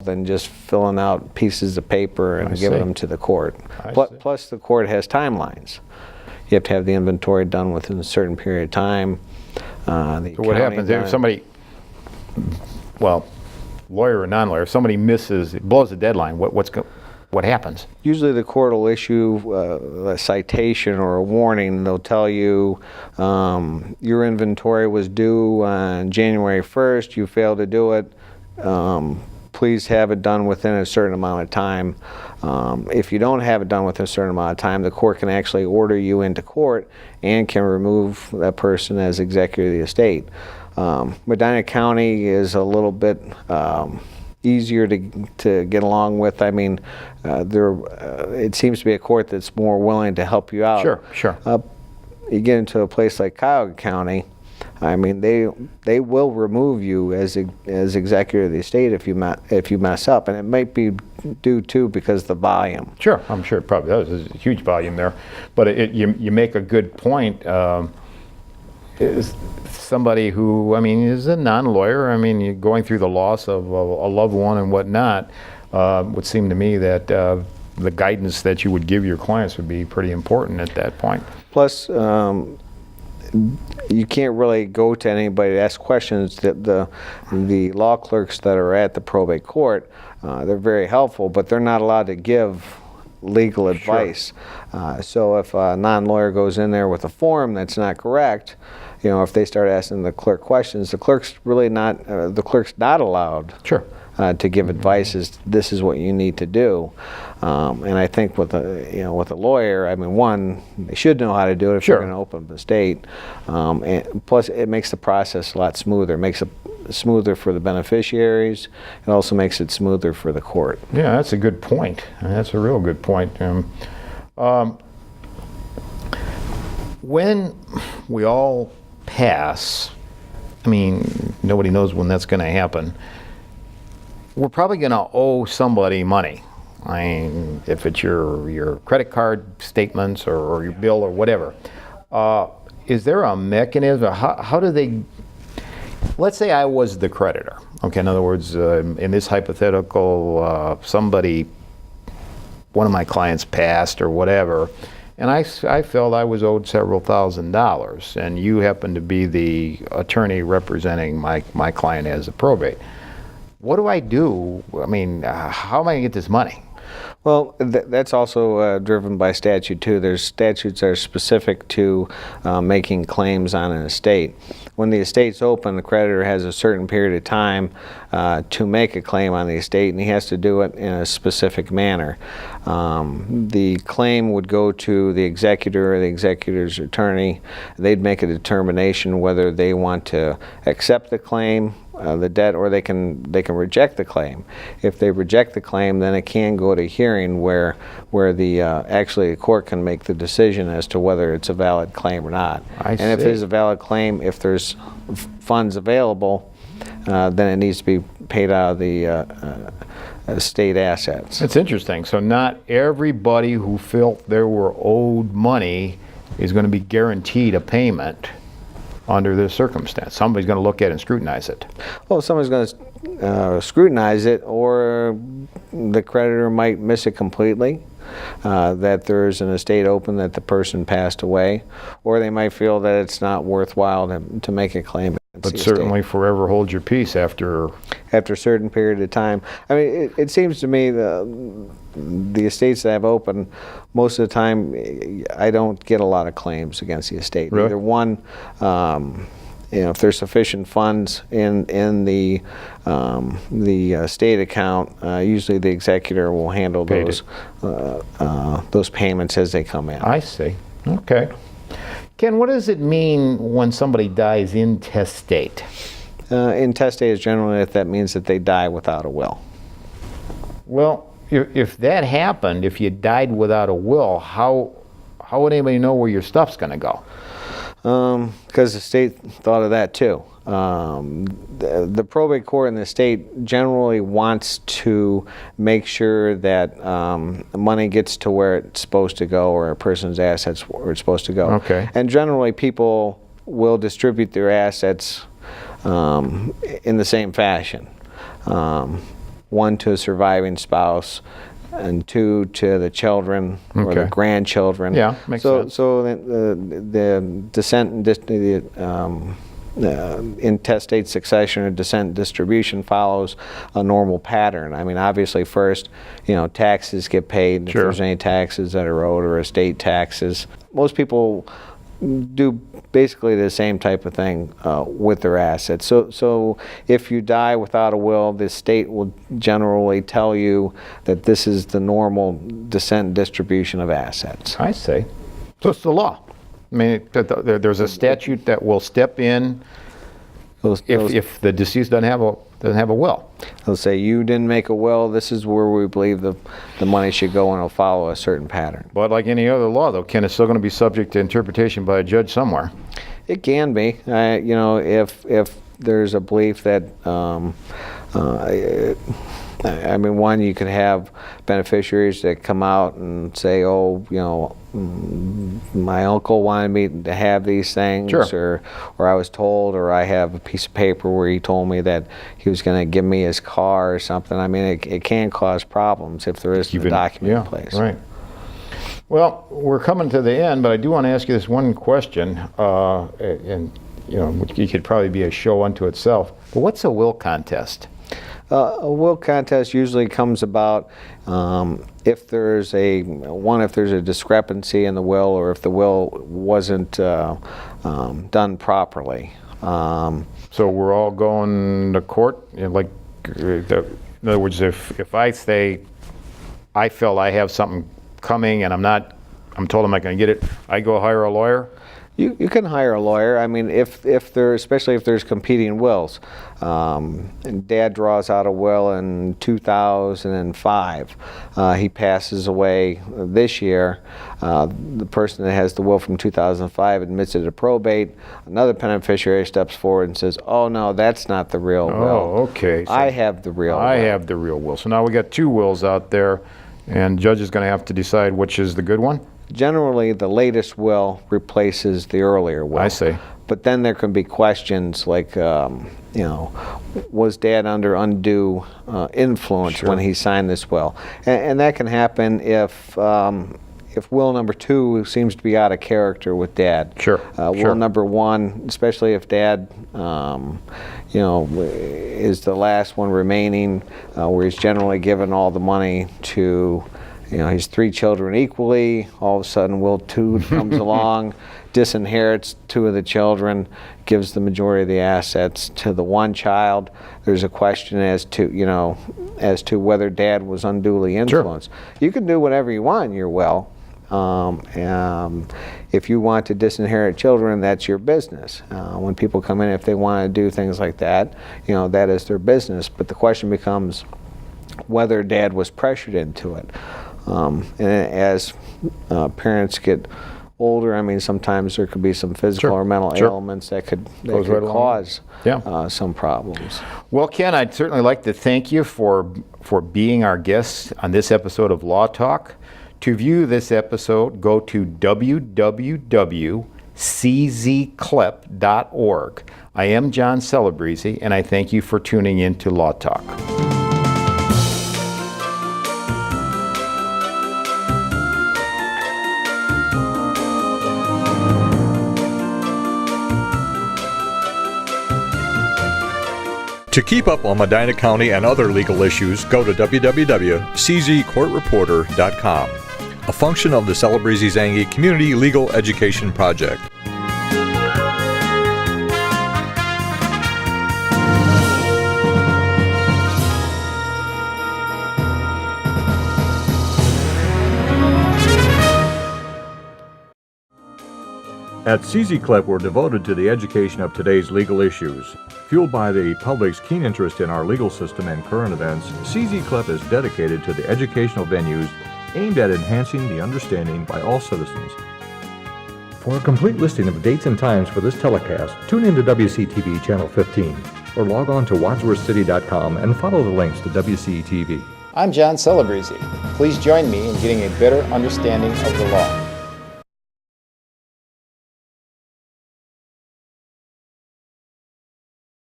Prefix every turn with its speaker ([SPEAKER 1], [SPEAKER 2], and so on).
[SPEAKER 1] than just filling out pieces of paper and giving them to the court. Plus, the court has timelines. You have to have the inventory done within a certain period of time.
[SPEAKER 2] So what happens if somebody, well, lawyer or non-lawyer, if somebody misses, it blows the deadline, what happens?
[SPEAKER 1] Usually the court will issue a citation or a warning. They'll tell you your inventory was due on January 1st, you failed to do it. Please have it done within a certain amount of time. If you don't have it done within a certain amount of time, the court can actually order you into court and can remove that person as executor of the estate. Medina County is a little bit easier to get along with. I mean, it seems to be a court that's more willing to help you out.
[SPEAKER 2] Sure.
[SPEAKER 1] You get into a place like Cuyahoga County, I mean, they will remove you as executor of the estate if you mess up, and it might be due to because of the volume.
[SPEAKER 2] Sure, I'm sure it probably does. There's a huge volume there, but you make a good point. Is somebody who, I mean, is a non-lawyer. I mean, you're going through the loss of a loved one and whatnot. Would seem to me that the guidance that you would give your clients would be pretty important at that point.
[SPEAKER 1] Plus, you can't really go to anybody to ask questions. The law clerks that are at the probate court, they're very helpful, but they're not allowed to give legal advice. So if a non-lawyer goes in there with a form that's not correct, you know, if they start asking the clerk questions, the clerk's not allowed to give advice as this is what you need to do. And I think with a lawyer, I mean, one, they should know how to do it if they're going to open the estate. And plus, it makes the process a lot smoother. It makes it smoother for the beneficiaries. It also makes it smoother for the court.
[SPEAKER 2] Yeah, that's a good point. That's a real good point. When we all pass, I mean, nobody knows when that's going to happen. We're probably going to owe somebody money. I mean, if it's your credit card statements or your bill or whatever. Is there a mechanism? How do they? Let's say I was the creditor. Okay, in other words, in this hypothetical, one of my clients passed or whatever, and I felt I was owed several $1,000s, and you happen to be the attorney representing my client as a probate. What do I do? I mean, how am I going to get this money?
[SPEAKER 1] Well, that's also driven by statute too. There's statutes that are specific to making claims on an estate. When the estate's open, the creditor has a certain period of time to make a claim on the estate, and he has to do it in a specific manner. The claim would go to the executor or the executor's attorney. They'd make a determination whether they want to accept the claim, the debt, or they can reject the claim. If they reject the claim, then it can go to hearing where the actually the court can make the decision as to whether it's a valid claim or not.
[SPEAKER 2] I see.
[SPEAKER 1] If it is a valid claim, if there's funds available, then it needs to be paid out of the state assets.
[SPEAKER 2] It's interesting. So not everybody who felt they were owed money is going to be guaranteed a payment under this circumstance. Somebody's going to look at it and scrutinize it.
[SPEAKER 1] Well, somebody's going to scrutinize it, or the creditor might miss it completely, that there's an estate open that the person passed away, or they might feel that it's not worthwhile to make a claim.
[SPEAKER 2] But certainly forever hold your peace after
[SPEAKER 1] a certain period of time. I mean, it seems to me the estates that I've opened, most of the time, I don't get a lot of claims against the estate.
[SPEAKER 2] Really?
[SPEAKER 1] Either one, if there's sufficient funds in the estate account, usually the executor will handle those payments as they come in.
[SPEAKER 2] I see. Okay. Ken, what does it mean when somebody dies intestate?
[SPEAKER 1] Intestate is generally, that means that they die without a will.
[SPEAKER 2] Well, if that happened, if you died without a will, how would anybody know where your stuff's going to go?
[SPEAKER 1] Because the state thought of that too. The probate court in the state generally wants to make sure that money gets to where it's supposed to go, or a person's assets where it's supposed to go.
[SPEAKER 2] Okay.
[SPEAKER 1] And generally people will distribute their assets in the same fashion. one to a surviving spouse, and two to the children or the
[SPEAKER 2] Okay.
[SPEAKER 1] grandchildren.
[SPEAKER 2] Yeah, makes sense.
[SPEAKER 1] So the descent and intestate succession or descent and distribution follows a normal pattern. I mean, obviously, first, taxes get paid if
[SPEAKER 2] Sure.
[SPEAKER 1] there's any taxes that are owed, or estate taxes. Most people do basically the same type of thing with their assets. So if you die without a will, the state will generally tell you that this is the normal descent and distribution of assets.
[SPEAKER 2] I see. So it's the law. I mean, there's a statute that will step in if the deceased doesn't have a will.
[SPEAKER 1] They'll say, you didn't make a will, this is where we believe the money should go, and it'll follow a certain pattern.
[SPEAKER 2] But like any other law, though, Ken, it's still going to be subject to interpretation by a judge somewhere.
[SPEAKER 1] It can be, if there's a belief that, I mean, one, you could have beneficiaries that come out and say, my uncle wanted me to have these things,
[SPEAKER 2] Sure.
[SPEAKER 1] or I was told, or I have a piece of paper where he told me that he was going to give me his car or something. I mean, it can cause problems if there isn't a document in place.
[SPEAKER 2] Right. Well, we're coming to the end, but I do want to ask you this one question, and which could probably be a show unto itself. But what's a will contest?
[SPEAKER 1] A will contest usually comes about if there's a discrepancy in the will, or if the will wasn't done properly.
[SPEAKER 2] So we're all going to court? In other words, if I say I felt I have something coming and I'm told I'm not going to get it, I go hire a lawyer?
[SPEAKER 1] You can hire a lawyer. I mean, especially if there's competing wills. And Dad draws out a will in 2005. He passes away this year. The person that has the will from 2005 admits it to probate. Another beneficiary steps forward and says, "Oh no, that's not the real will.
[SPEAKER 2] Oh, okay. So
[SPEAKER 1] I have the real will."
[SPEAKER 2] I have the real will. So now we got two wills out there, and the judge is going to have to decide which is the good one?
[SPEAKER 1] Generally, the latest will replaces the earlier will.
[SPEAKER 2] I see.
[SPEAKER 1] But then there can be questions like, was Dad under undue influence
[SPEAKER 2] Sure.
[SPEAKER 1] when he signed this will? And that can happen if will number 2 seems to be out of character with Dad.
[SPEAKER 2] Sure.
[SPEAKER 1] Will
[SPEAKER 2] Sure.
[SPEAKER 1] number 1, especially if Dad, is the last one remaining, where he's generally given all the money to his 3 children equally. All of a sudden, will 2 comes along, disinherits 2 of the children, gives the majority of the assets to the 1 child. There's a question as to whether Dad was unduly influenced. Sure. You can do whatever you want in your will. If you want to disinherit children, that's your business. When people come in, if they want to do things like that, that is their business. But the question becomes whether Dad was pressured into it. And as parents get older, I mean, sometimes there could be some physical
[SPEAKER 2] Sure.
[SPEAKER 1] or mental
[SPEAKER 2] Sure.
[SPEAKER 1] ailments that could
[SPEAKER 2] Right
[SPEAKER 1] cause
[SPEAKER 2] Yeah.
[SPEAKER 1] some problems.
[SPEAKER 2] Well, Ken, I'd certainly like to thank you for being our guest on this episode of Law Talk. To view this episode, go to www.czclep.org. I am John Celebrezze, and I thank you for tuning in to Law Talk.
[SPEAKER 3] To keep up on Medina County and other legal issues, go to www.czcourtreporter.com, a function of the Celebrezze-Zangi Community Legal Education Project. At CZ-CLEP, we're devoted to the education of today's legal issues. Fueled by the public's keen interest in our legal system and current events, CZ-CLEP is dedicated to the educational venues aimed at enhancing the understanding by all citizens. For a complete listing of dates and times for this telecast, tune in to WCTV Channel 15 or log on to wadsworthcity.com and follow the links to WCTV.
[SPEAKER 2] I'm John Celebrezze. Please join me in getting a better understanding of the law.